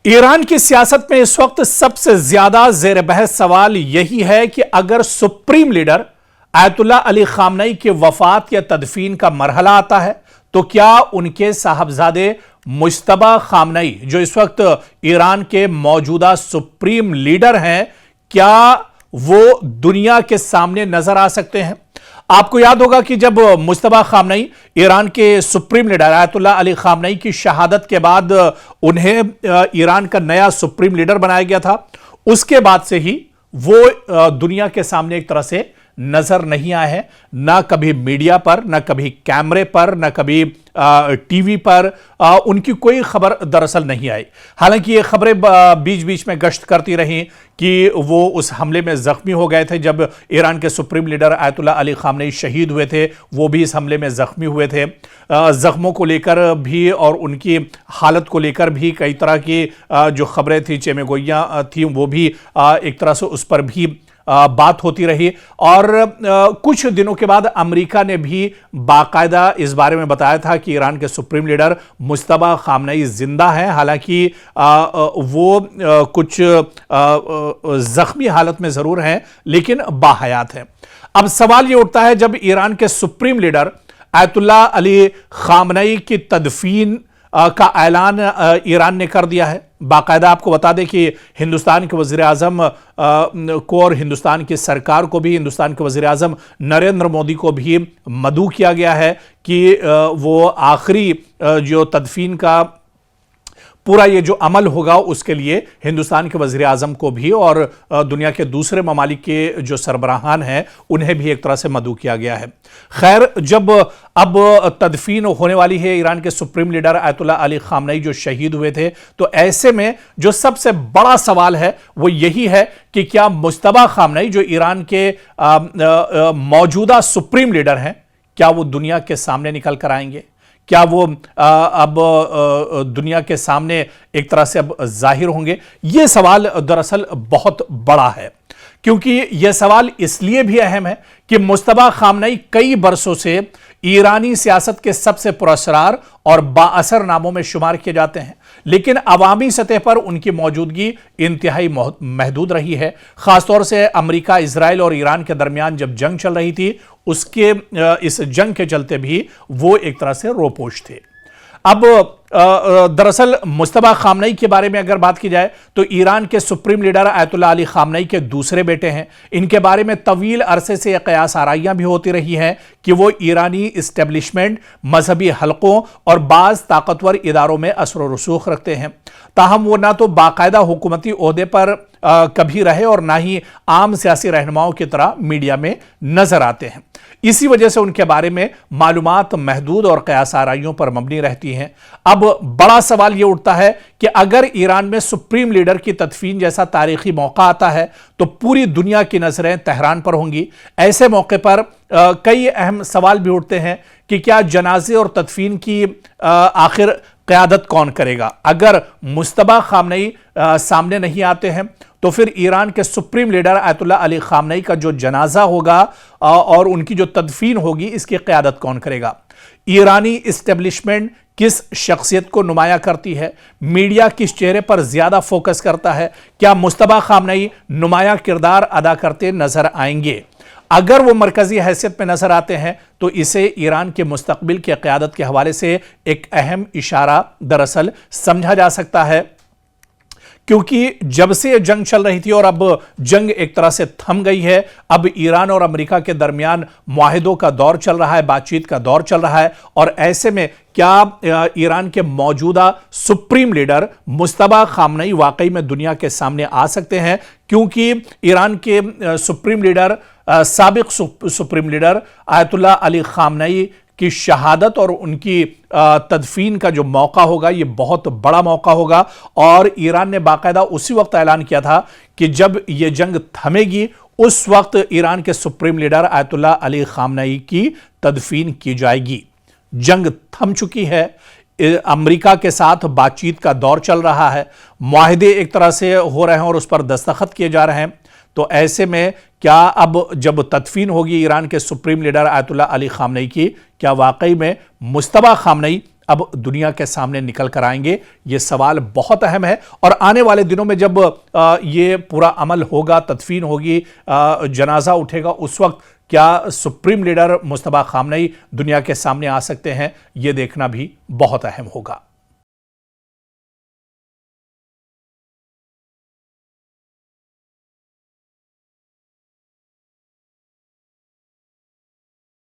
Iran की सियासत में इस वक्त सबसे ज्यादा जेर बहस सवाल यही है कि अगर सुप्रीम लीडर आयतुल्ला अली खामनई की वफात या तदफीन का मरहला आता है तो क्या उनके साहबजादे मुज्तबा खामनई, जो इस वक्त ईरान के मौजूदा सुप्रीम लीडर हैं, क्या वो दुनिया के सामने नजर आ सकते हैं? आपको याद होगा कि जब मुज्तबा खामनई ईरान के सुप्रीम लीडर आयतुल्ला अली खामनई की शहादत के बाद उन्हें ईरान का नया सुप्रीम लीडर बनाया गया था, उसके बाद से ही वो दुनिया के सामने एक तरह से नजर नहीं आए हैं। ना कभी मीडिया पर, ना कभी कैमरे पर, ना कभी टीवी पर उनकी कोई खबर दरअसल नहीं आई। हालांकि ये खबरें बीच बीच में गश्त करती रहीं कि वो उस हमले में जख्मी हो गए थे। जब ईरान के सुप्रीम लीडर आयतुल्ला अली खामनई शहीद हुए थे, वो भी इस हमले में जख्मी हुए थे। जख्मों को लेकर भी और उनकी हालत को लेकर भी कई तरह की जो खबरें थी, चेमेगोइयाँ थी, वो भी एक तरह से उस पर भी बात होती रही। और कुछ दिनों के बाद अमेरिका ने भी बाकायदा इस बारे में बताया था कि ईरान के सुप्रीम लीडर मुज्तबा खामनई जिंदा हैं। हालांकि वो कुछ जख्मी हालत में जरूर हैं, लेकिन बाहयात हैं। अब सवाल ये उठता है, जब ईरान के सुप्रीम लीडर आयतुल्ला अली खामनई की तदफीन का ऐलान ईरान ने कर दिया है, बाकायदा आपको बता दें कि हिंदुस्तान के वज़ीर आज़म को और हिंदुस्तान की सरकार को भी, हिंदुस्तान के वज़ीर आज़म नरेंद्र मोदी को भी मदऊ किया गया है कि वो आखिरी जो तदफीन का पूरा ये जो अमल होगा उसके लिए हिंदुस्तान के वज़ीर आज़म को भी और दुनिया के दूसरे ममालिक के जो सरबराहान हैं उन्हें भी एक तरह से मदऊ किया गया है। खैर, जब अब तदफीन होने वाली है ईरान के सुप्रीम लीडर आयतुल्ला अली खामनई जो शहीद हुए थे, तो ऐसे में जो सबसे बड़ा सवाल है वो यही है कि क्या मुज्तबा खामनई, जो ईरान के मौजूदा सुप्रीम लीडर हैं, क्या वो दुनिया के सामने निकल कर आएंगे? क्या वो अब दुनिया के सामने एक तरह से अब जाहिर होंगे? ये सवाल दरअसल बहुत बड़ा है, क्योंकि यह सवाल इसलिए भी अहम है कि मुज्तबा खामनई कई बरसों से ईरानी सियासत के सबसे पुरअसरार और बाअसर नामों में शुमार किए जाते हैं, लेकिन अवामी सतह पर उनकी मौजूदगी इंतहाई महदूद रही है। खासतौर से अमेरिका, इजराइल और ईरान के दरमियान जब जंग चल रही थी, उसके इस जंग के चलते भी वो एक तरह से रोपोश थे। अब दरअसल मुज्तबा खामनई के बारे में अगर बात की जाए तो ईरान के सुप्रीम लीडर आयतुल्ला अली खामनई के दूसरे बेटे हैं। इनके बारे में तवील अरसे से कयास आराइयां भी होती रही हैं कि वो ईरानी इस्टेब्लिशमेंट, मजहबी हलकों और बाज़ ताकतवर इदारों में असर व रसूख रखते हैं। ताहम वो ना तो बाकायदा हुकूमती ओहदे पर कभी रहे और ना ही आम सियासी रहनुमाओं की तरह मीडिया में नजर आते हैं। इसी वजह से उनके बारे में मालूमात महदूद और कयास आराइयों पर मबनी रहती हैं। अब बड़ा सवाल यह उठता है कि अगर ईरान में सुप्रीम लीडर की तदफीन जैसा तारीखी मौका आता है तो पूरी दुनिया की नजरें तेहरान पर होंगी। ऐसे मौके पर कई अहम सवाल भी उठते हैं कि क्या जनाजे और तदफीन की आखिर क़यादत कौन करेगा? अगर मुज्तबा खामनई सामने नहीं आते हैं तो फिर ईरान के सुप्रीम लीडर आयतुल्ला अली खामनई का जो जनाजा होगा और उनकी जो तदफीन होगी, इसकी क़यादत कौन करेगा? ईरानी इस्टेब्लिशमेंट किस शख्सियत को नुमाया करती है? मीडिया किस चेहरे पर ज्यादा फोकस करता है? क्या मुज्तबा खामनई नुमाया किरदार अदा करते नजर आएंगे? अगर वो मरकजी हैसियत में नजर आते हैं तो इसे ईरान के मुस्तकबिल की क़यादत के हवाले से एक अहम इशारा दरअसल समझा जा सकता है, क्योंकि जब से जंग चल रही थी और अब जंग एक तरह से थम गई है, अब ईरान और अमेरिका के दरमियान मुआहिदों का दौर चल रहा है, बातचीत का दौर चल रहा है। और ऐसे में क्या ईरान के मौजूदा सुप्रीम लीडर मुज्तबा खामनई वाकई में दुनिया के सामने आ सकते हैं? क्योंकि ईरान के सुप्रीम लीडर, साबिक सुप्रीम लीडर आयतुल्ला अली खामनई की शहादत और उनकी तदफीन का जो मौका होगा, ये बहुत बड़ा मौका होगा। और ईरान ने बाकायदा उसी वक्त ऐलान किया था कि जब ये जंग थमेगी उस वक्त ईरान के सुप्रीम लीडर आयतुल्ला अली खामनई की तदफीन की जाएगी। जंग थम चुकी है, अमेरिका के साथ बातचीत का दौर चल रहा है, मुआहिदे एक तरह से हो रहे हैं और उस पर दस्तखत किए जा रहे हैं। तो ऐसे में क्या अब जब तदफीन होगी ईरान के सुप्रीम लीडर आयतुल्ला अली खामनई की, क्या वाकई में मुज्तबा खामनई अब दुनिया के सामने निकल कर आएंगे? यह सवाल बहुत अहम है और आने वाले दिनों में जब ये पूरा अमल होगा, तदफीन होगी, जनाजा उठेगा, उस वक्त क्या सुप्रीम लीडर मुस्तफा खामनई दुनिया के सामने आ सकते हैं? यह देखना भी बहुत अहम होगा।